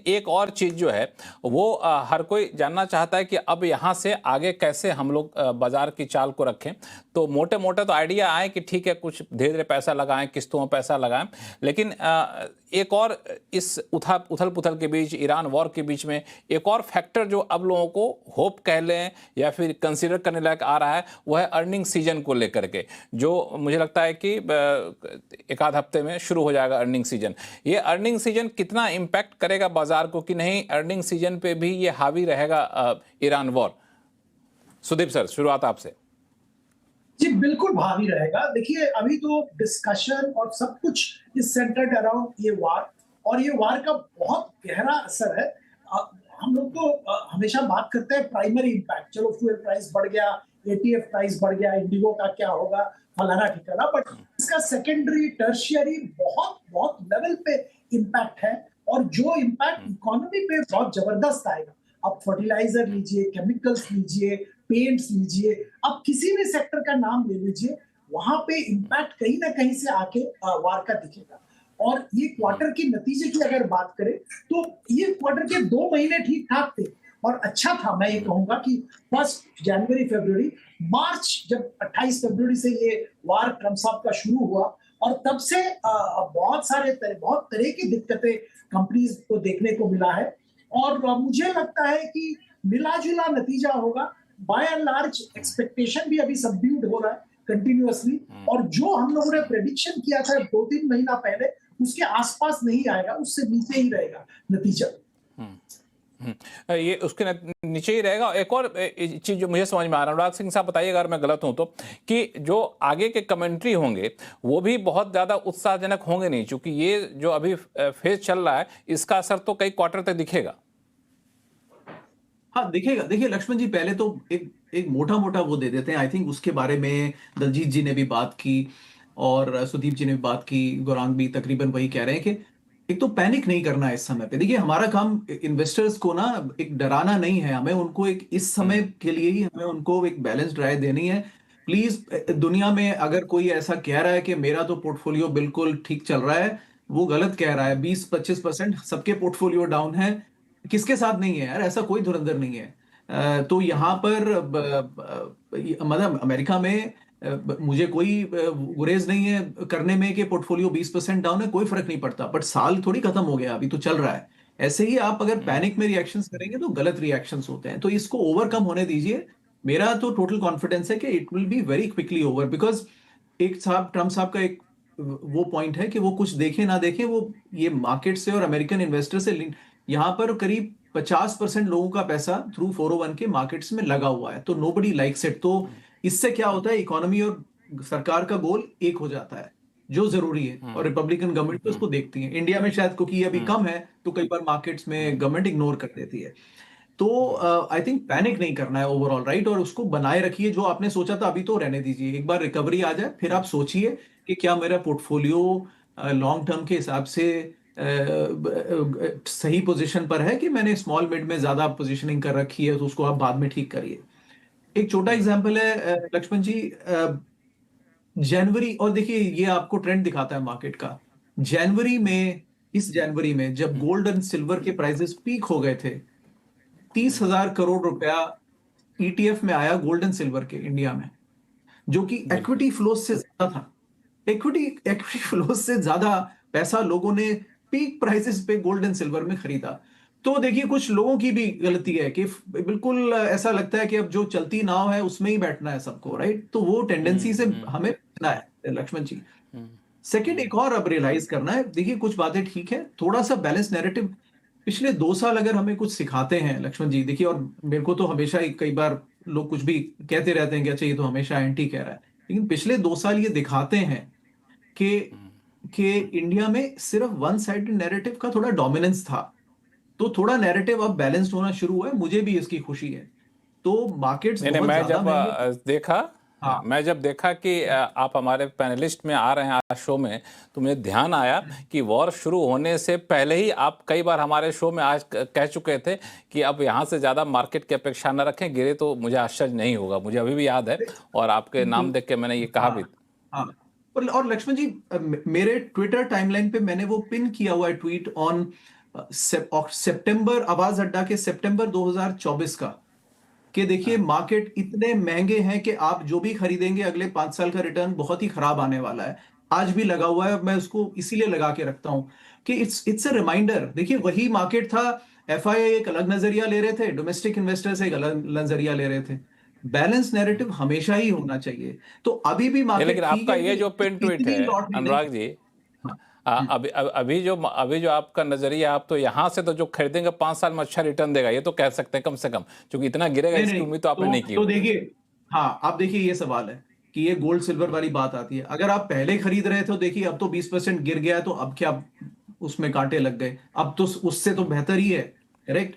एक और चीज़ जो है वो हर कोई जानना चाहता है कि अब यहाँ से आगे कैसे हम लोग बाजार की चाल को रखें। तो मोटे मोटे तो आइडिया आए कि ठीक है, कुछ धीरे धीरे पैसा लगाएं, किस्तों में पैसा लगाएं, लेकिन एक और इस उथल पुथल के बीच, ईरान वॉर के बीच में एक और फैक्टर जो अब लोगों को होप कह लें या फिर कंसीडर करने लायक आ रहा है, वो है अर्निंग सीजन को लेकर के, जो मुझे लगता है कि एक आध हफ्ते में शुरू हो जाएगा अर्निंग सीजन। ये अर्निंग सीजन कितना इम्पैक्ट करेगा बाजार को, कि नहीं अर्निंग सीजन पे भी ये हावी रहेगा ईरान वॉर? सुदीप सर, शुरुआत आपसे। जी बिल्कुल भावी रहेगा। देखिए अभी तो डिस्कशन और सब कुछ इज सेंटर्ड अराउंड ये वार, और ये वार का बहुत गहरा असर है। हम लोग तो हमेशा बात करते हैं प्राइमरी इंपैक्ट, चलो फ्यूल प्राइस बढ़ गया, एटीएफ प्राइस बढ़ गया, इंडिगो का क्या होगा, फलाना ठिकाना, बट इसका सेकेंडरी टर्शियरी बहुत बहुत लेवल पे इम्पैक्ट है, और जो इम्पैक्ट इकोनॉमी पे बहुत जबरदस्त आएगा। अब फर्टिलाइजर लीजिए, केमिकल्स लीजिए, पेंट्स लीजिए, अब किसी भी सेक्टर का नाम ले लीजिए, वहां पे इम्पैक्ट कहीं ना कहीं से आके वार का दिखेगा। और ये क्वार्टर के नतीजे की अगर बात करें तो ये क्वार्टर के 2 महीने ठीक ठाक थे और अच्छा था। मैं ये कहूंगा कि फर्स्ट जनवरी, फरवरी, मार्च, जब 28 फरवरी से ये वार ट्रम्प साहब का शुरू हुआ, और तब से बहुत तरह की दिक्कतें कंपनीज को देखने को मिला है। और मुझे लगता है कि मिला जुला नतीजा होगा। बाय एंड लार्ज एक्सपेक्टेशन भी अभी सबड्यूड हो रहा है कंटिन्यूअसली, और जो हम लोगों ने प्रेडिक्शन किया था 2-3 महीना पहले, उसके आसपास नहीं आएगा, उससे नीचे ही रहेगा नतीजा। ये उसके नीचे ही रहेगा। एक और चीज जो मुझे समझ में आ रहा है, अनुराग सिंह साहब बताइए अगर मैं गलत हूं तो, कि जो आगे के कमेंट्री होंगे वो भी बहुत ज्यादा उत्साहजनक होंगे नहीं, क्योंकि ये जो अभी फेज चल रहा है इसका असर तो कई क्वार्टर तक दिखेगा। हाँ दिखेगा। देखिए लक्ष्मण जी, पहले तो एक मोटा मोटा वो दे देते हैं। आई थिंक उसके बारे में दलजीत जी ने भी बात की और सुदीप जी ने भी बात की, गौरांग भी तकरीबन वही कह रहे हैं कि एक तो पैनिक नहीं करना है इस समय पे। देखिए हमारा काम इन्वेस्टर्स को ना एक डराना नहीं है, हमें उनको एक इस समय के लिए ही हमें उनको एक बैलेंस्ड राय देनी है। प्लीज, दुनिया में अगर कोई ऐसा कह रहा है कि मेरा तो पोर्टफोलियो बिल्कुल ठीक चल रहा है, वो गलत कह रहा है। 20-25% सबके पोर्टफोलियो डाउन है, किसके साथ नहीं है यार? ऐसा कोई धुरंधर नहीं है। तो यहाँ पर मतलब अमेरिका में मुझे कोई गुरेज नहीं है करने में कि पोर्टफोलियो 20% डाउन है, कोई फर्क नहीं पड़ता। बट साल थोड़ी खत्म हो गया, अभी तो चल रहा है। ऐसे ही आप अगर पैनिक में रिएक्शंस करेंगे तो गलत रिएक्शंस होते हैं, तो इसको ओवरकम होने दीजिए। मेरा तो टोटल कॉन्फिडेंस है कि it will be very quickly over, because एक साहब ट्रम्प साहब का एक वो पॉइंट है कि वो कुछ देखे ना देखे, वो ये मार्केट से और अमेरिकन इन्वेस्टर से यहाँ पर करीब 50% लोगों का पैसा थ्रू 401 के मार्केट्स में लगा हुआ है, तो नोबडी लाइक्स इट। तो इससे क्या होता है, इकोनॉमी और सरकार का गोल एक हो जाता है, जो जरूरी है, और रिपब्लिकन गवर्नमेंट तो उसको देखती है। इंडिया में शायद क्योंकि अभी कम है तो कई बार मार्केट्स में गवर्नमेंट इग्नोर कर देती है। तो आई थिंक पैनिक नहीं करना है ओवरऑल, राइट, और उसको बनाए रखिए। जो आपने सोचा था अभी तो रहने दीजिए, एक बार रिकवरी आ जाए फिर आप सोचिए कि क्या मेरा पोर्टफोलियो लॉन्ग टर्म के हिसाब से सही पोजीशन पर है, कि मैंने स्मॉल मिड में ज्यादा पोजीशनिंग कर रखी है, तो उसको आप बाद में ठीक करिए। एक छोटा एग्जांपल है लक्ष्मण जी, जनवरी, और देखिए ये आपको ट्रेंड दिखाता है मार्केट का। जनवरी में, इस जनवरी में जब गोल्ड एंड सिल्वर के प्राइसेस पीक हो गए थे, 30,000 करोड़ रुपया ईटीएफ में आया गोल्ड एंड सिल्वर के इंडिया में, जो कि इक्विटी फ्लो से ज्यादा था। इक्विटी फ्लो से ज्यादा पैसा लोगों ने पीक प्राइसेस पे गोल्ड एंड सिल्वर में खरीदा। तो देखिए कुछ लोगों की भी गलती है कि बिल्कुल ऐसा लगता है कि अब जो चलती नाव है उसमें ही बैठना है सबको, राइट। तो वो टेंडेंसी से हमें बचना है लक्ष्मण जी। सेकंड, एक और अब रियलाइज करना है, देखिए कुछ बातें ठीक है, थोड़ा सा बैलेंस नैरेटिव। पिछले 2 साल अगर हमें कुछ सिखाते हैं लक्ष्मण जी, देखिए, और मेरे को तो हमेशा ही कई बार लोग कुछ भी कहते रहते हैं कि अच्छा ये तो हमेशा एंटी कह रहा है, लेकिन पिछले 2 साल ये दिखाते हैं कि इंडिया में सिर्फ वन साइडेड नैरेटिव का थोड़ा डोमिनेंस था। तो थोड़ा नैरेटिव अब बैलेंस्ड होना शुरू हुआ है, मुझे भी इसकी खुशी है। तो मार्केट्स बहुत ज्यादा महंगे। मैं जब देखा कि आप हमारे पैनलिस्ट में आ रहे हैं आज शो में, तो मुझे ध्यान आया कि वॉर शुरू होने से पहले ही आप कई बार हमारे शो में आज कह चुके थे कि अब यहाँ से ज़्यादा मार्केट की अपेक्षा न रखें, गिरे तो मुझे आश्चर्य नहीं होगा। मुझे अभी भी याद है, और आपके नाम देख के मैंने ये कहा भी। और लक्ष्मण जी, मेरे ट्विटर टाइमलाइन पे मैंने वो पिन किया हुआ है ट्वीट ऑन सितंबर, आवाज अड्डा के सितंबर 2024 का, कि देखिए मार्केट इतने महंगे हैं कि आप जो भी खरीदेंगे अगले 5 साल का रिटर्न बहुत ही खराब आने वाला है। आज भी लगा हुआ है, मैं उसको इसीलिए लगा के रखता हूं कि इट्स अ रिमाइंडर। देखिए वही मार्केट था, एफआईआई एक अलग नजरिया ले रहे थे, डोमेस्टिक इन्वेस्टर्स एक अलग नजरिया ले रहे थे। बैलेंस नैरेटिव हमेशा ही होना चाहिए। तो अभी भी नहीं, मार्केट लेकिन ठीक आपका है ये कि जो पिन ट्वीट इतनी है लॉट लेने। अनुराग जी, हाँ, अभी जो आपका नजरिया, आप तो यहाँ से तो जो खरीदेंगे 5 साल में अच्छा रिटर्न देगा, ये तो कह सकते हैं कम से कम, क्योंकि इतना गिरेगा नहीं इसकी नहीं, उम्मीद तो आपने नहीं की तो होगी। देखिए, हाँ आप देखिए, ये सवाल है कि ये गोल्ड सिल्वर वाली बात आती है। अगर आप पहले खरीद रहे थे तो देखिए अब तो 20% गिर गया है, तो अब क्या उसमें कांटे लग गए? अब तो उससे तो बेहतर ही है, करेक्ट।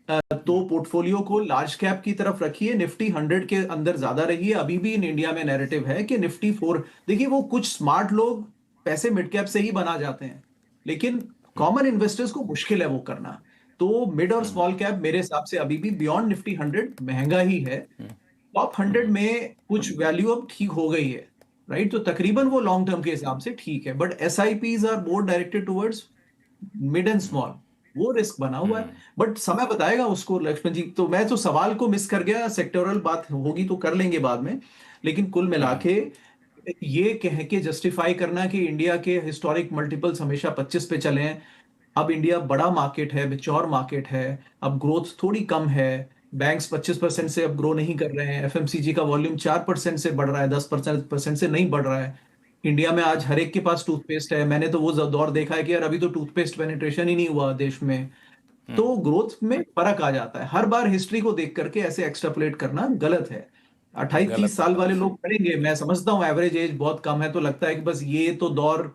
तो पोर्टफोलियो को लार्ज कैप की तरफ रखिए, निफ्टी 100 के अंदर ज्यादा रहिए। अभी भी इन इंडिया में नैरेटिव है कि निफ्टी 4, देखिए वो कुछ स्मार्ट लोग पैसे मिड कैप से ही बना जाते हैं, लेकिन कॉमन इन्वेस्टर्स को मुश्किल है वो करना। तो मिड और स्मॉल कैप मेरे हिसाब से अभी भी बियॉन्ड निफ्टी 100 महंगा ही है। टॉप 100 में कुछ वैल्यू अब ठीक हो गई है, राइट। तो तकरीबन वो लॉन्ग टर्म के हिसाब से ठीक है, but SIPs are more directed towards mid and small, वो रिस्क बना हुआ है। बट समय बताएगा उसको लक्ष्मण जी। तो मैं तो सवाल को मिस कर गया, सेक्टोरल बात होगी तो कर लेंगे बाद में, लेकिन कुल मिला के ये कह के जस्टिफाई करना कि इंडिया के हिस्टोरिक मल्टीपल्स हमेशा 25 पे चले हैं। अब इंडिया बड़ा मार्केट है, मैच्योर मार्केट है, अब ग्रोथ थोड़ी कम है। बैंक्स 25% से अब ग्रो नहीं कर रहे हैं, एफएमसीजी का वॉल्यूम 4% से बढ़ रहा है, 10% से नहीं बढ़ रहा है। इंडिया में आज हर एक के पास टूथपेस्ट है। मैंने तो वो दौर देखा है कि यार अभी तो टूथपेस्ट पेनिट्रेशन ही नहीं हुआ देश में। तो ग्रोथ में फर्क आ जाता है। हर बार हिस्ट्री को देख करके ऐसे एक्सट्रापोलेट करना गलत है। 28-30 गलत साल है। वाले लोग करेंगे, मैं समझता हूँ एवरेज एज बहुत कम है, तो लगता है कि बस ये तो दौर,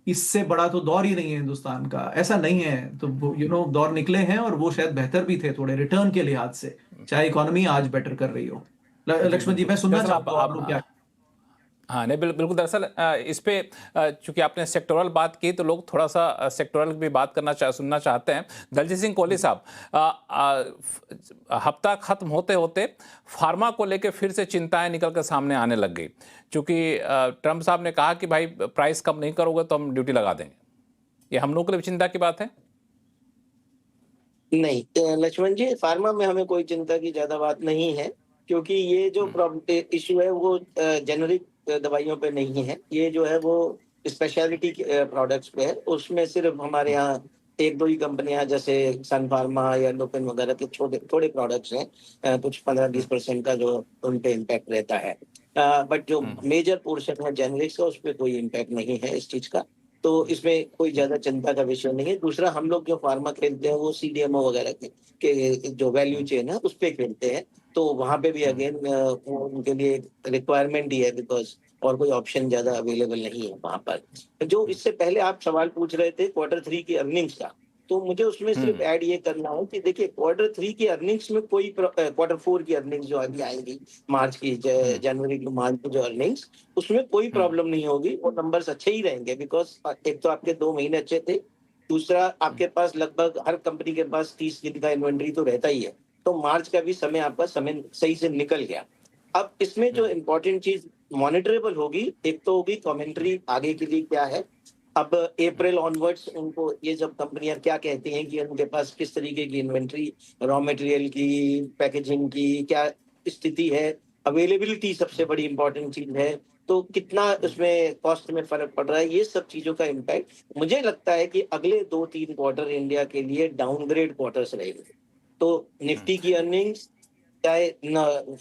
इससे बड़ा तो दौर ही नहीं है हिंदुस्तान का। ऐसा नहीं है। तो दौर निकले हैं और वो शायद बेहतर भी थे थोड़े रिटर्न के लिहाज से, चाहे इकोनॉमी आज बेटर कर रही हो। जी लक्ष्मण जी, बिल्कुल। मैं सुनना दरअसल चाहूंगा और लोग क्या। हाँ नहीं, बिल्कुल। दरअसल इस पे चूंकि आपने सेक्टोरल बात की, तो लोग थोड़ा सा सेक्टोरल भी बात सुनना चाहते हैं। दलजीत सिंह कोहली साहब, हफ्ता खत्म होते होते फार्मा को लेकर फिर से चिंताएं निकल कर सामने आने लग गई, चूंकि ट्रंप साहब ने कहा कि भाई प्राइस कम नहीं करोगे तो हम ड्यूटी लगा देंगे। ये हम लोग के लिए भी चिंता की बात है। नहीं लक्ष्मण जी, फार्मा में हमें कोई चिंता की ज्यादा बात नहीं है, क्योंकि ये जो इश्यू है वो जेनरिक दवाइयों पे नहीं है। ये जो है वो स्पेशलिटी प्रोडक्ट्स पे है। उसमें सिर्फ हमारे यहाँ एक दो ही कंपनियां, जैसे सन फार्मा या लुपिन वगैरह के छोटे थोड़े प्रोडक्ट्स हैं, कुछ 15-20% का जो उन पे इम्पैक्ट रहता है। बट जो मेजर पोर्शन है जेनरिक्स का, उस पर कोई इम्पैक्ट नहीं है इस चीज का। तो इसमें कोई ज्यादा चिंता का विषय नहीं है। दूसरा, हम लोग जो फार्मा खेलते हैं वो सीडीएमओ वगैरह के जो वैल्यू चेन है उस पे खेलते हैं। तो वहां पे भी अगेन वो उनके लिए रिक्वायरमेंट ही है, बिकॉज और कोई ऑप्शन ज्यादा अवेलेबल नहीं है वहां पर। जो इससे पहले आप सवाल पूछ रहे थे Q3 की अर्निंग्स का, तो मुझे उसमें सिर्फ ऐड ये करना है कि देखिए Q3 की अर्निंग्स में कोई Q4 की अर्निंग्स जो अभी आएंगी, मार्च की, जनवरी टू मार्च की जो अर्निंग्स, उसमें कोई प्रॉब्लम नहीं होगी। वो नंबर्स अच्छे ही रहेंगे, बिकॉज एक तो आपके 2 महीने अच्छे थे, दूसरा आपके पास लगभग हर कंपनी के पास 30 दिन का इन्वेंट्री तो रहता ही है। तो मार्च का भी समय आपका समय सही से निकल गया। अब इसमें जो इम्पोर्टेंट चीज मॉनिटरेबल होगी, एक तो होगी कमेंट्री आगे के लिए क्या है। अब अप्रैल ऑनवर्ड्स उनको ये जब कंपनियां क्या कहती हैं कि उनके पास किस तरीके की इन्वेंट्री, रॉ मटेरियल की, पैकेजिंग की क्या स्थिति है, अवेलेबिलिटी सबसे बड़ी इंपॉर्टेंट चीज है, तो कितना उसमें कॉस्ट में फर्क पड़ रहा है, ये सब चीजों का इम्पैक्ट मुझे लगता है कि अगले 2-3 क्वार्टर इंडिया के लिए डाउनग्रेड क्वार्टर्स रहेंगे। तो निफ्टी की अर्निंग्स, चाहे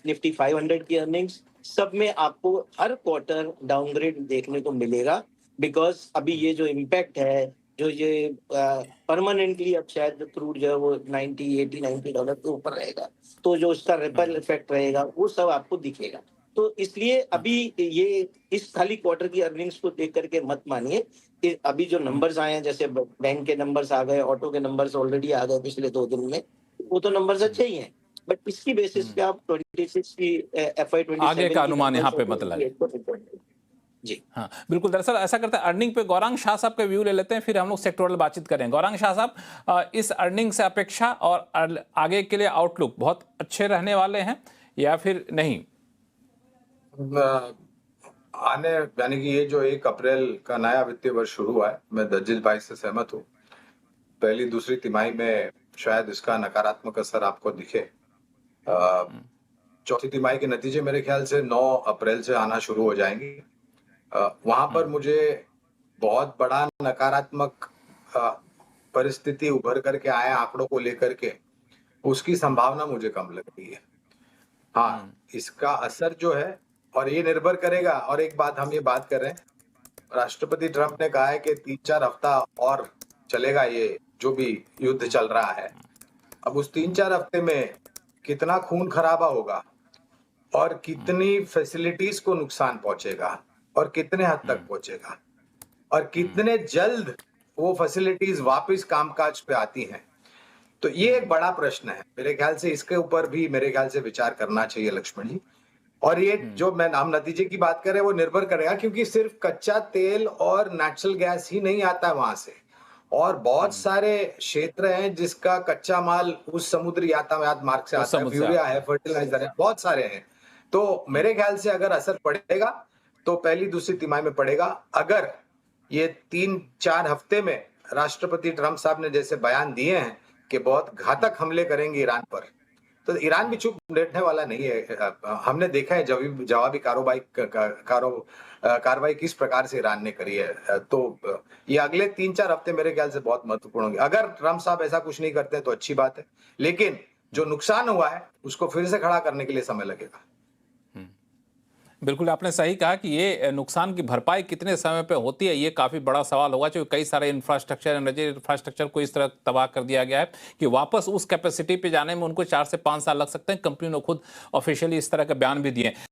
निफ्टी 500 की अर्निंग्स, सब में आपको हर क्वार्टर डाउनग्रेड देखने को मिलेगा। बिकॉज अभी ये जो इम्पैक्ट है, जो ये परमानेंटली अब शायद जो क्रूड जो है वो $90-80-90 के ऊपर रहेगा, तो जो उसका रिपल इफेक्ट रहेगा वो सब आपको दिखेगा। तो इसलिए अभी ये इस खाली क्वार्टर की अर्निंग्स को देख करके मत मानिए। अभी जो नंबर्स आए हैं, जैसे बैंक के नंबर्स आ गए, ऑटो के नंबर्स ऑलरेडी आ गए पिछले 2 दिन में, वो तो नंबर्स अच्छे ही हैं। बट इसकी बेसिस पे आप 26 की FY27 आगे का अनुमान यहाँ पे मत लगे। जी हाँ बिल्कुल। दरअसल ऐसा करते हैं, अर्निंग पे गौरांग शाह साहब का व्यू ले लेते हैं, फिर हम लोग सेक्टोरल बातचीत करें। गौरांग शाह साहब, इस अर्निंग से अपेक्षा और आगे के लिए आउटलुक बहुत अच्छे रहने वाले हैं या फिर नहीं? यानी कि ये जो 1 अप्रैल का नया वित्तीय वर्ष शुरू हुआ है, मैं दलजीत भाई से सहमत हूँ। पहली दूसरी तिमाही में शायद इसका नकारात्मक असर आपको दिखे। चौथी तिमाही के नतीजे मेरे ख्याल से 9 अप्रैल से आना शुरू हो जाएंगे। वहां पर मुझे बहुत बड़ा नकारात्मक परिस्थिति उभर करके आए आंकड़ों को लेकर के उसकी संभावना मुझे कम लग रही है। हाँ, इसका असर जो है, और ये निर्भर करेगा, और एक बात हम ये बात कर रहे हैं, राष्ट्रपति ट्रंप ने कहा है कि 3-4 हफ्ता और चलेगा ये जो भी युद्ध चल रहा है। अब उस 3-4 हफ्ते में कितना खून खराबा होगा और कितनी फैसिलिटीज को नुकसान पहुंचेगा और कितने हद तक पहुंचेगा और कितने जल्द वो फैसिलिटीज वापस कामकाज पे आती हैं, तो ये एक बड़ा प्रश्न है। मेरे ख्याल से इसके ऊपर भी मेरे ख्याल से विचार करना चाहिए लक्ष्मण जी। और ये जो हम नतीजे की बात कर रहे हैं वो निर्भर करेगा, क्योंकि सिर्फ कच्चा तेल और नेचुरल गैस ही नहीं आता है वहां से, और बहुत सारे क्षेत्र हैं जिसका कच्चा माल उस समुद्री यातायात मार्ग से आता है, यूरिया है, फर्टिलाइजर है, बहुत सारे हैं। तो मेरे ख्याल से अगर असर पड़ेगा तो पहली दूसरी तिमाही में पड़ेगा। अगर ये 3-4 हफ्ते में राष्ट्रपति ट्रंप साहब ने जैसे बयान दिए हैं कि बहुत घातक हमले करेंगे ईरान पर, तो ईरान भी चुप बैठने वाला नहीं है। हमने देखा है जवाबी कार्रवाई किस प्रकार से ईरान ने करी है। तो ये अगले 3-4 हफ्ते मेरे ख्याल से बहुत महत्वपूर्ण होंगे। अगर ट्रंप साहब ऐसा कुछ नहीं करते तो अच्छी बात है, लेकिन जो नुकसान हुआ है उसको फिर से खड़ा करने के लिए समय लगेगा। बिल्कुल आपने सही कहा कि ये नुकसान की भरपाई कितने समय पे होती है, ये काफ़ी बड़ा सवाल होगा, क्योंकि कई सारे इंफ्रास्ट्रक्चर, एनर्जी इंफ्रास्ट्रक्चर को इस तरह तबाह कर दिया गया है कि वापस उस कैपेसिटी पे जाने में उनको 4 से 5 साल लग सकते हैं। कंपनी ने खुद ऑफिशियली इस तरह के बयान भी दिए हैं।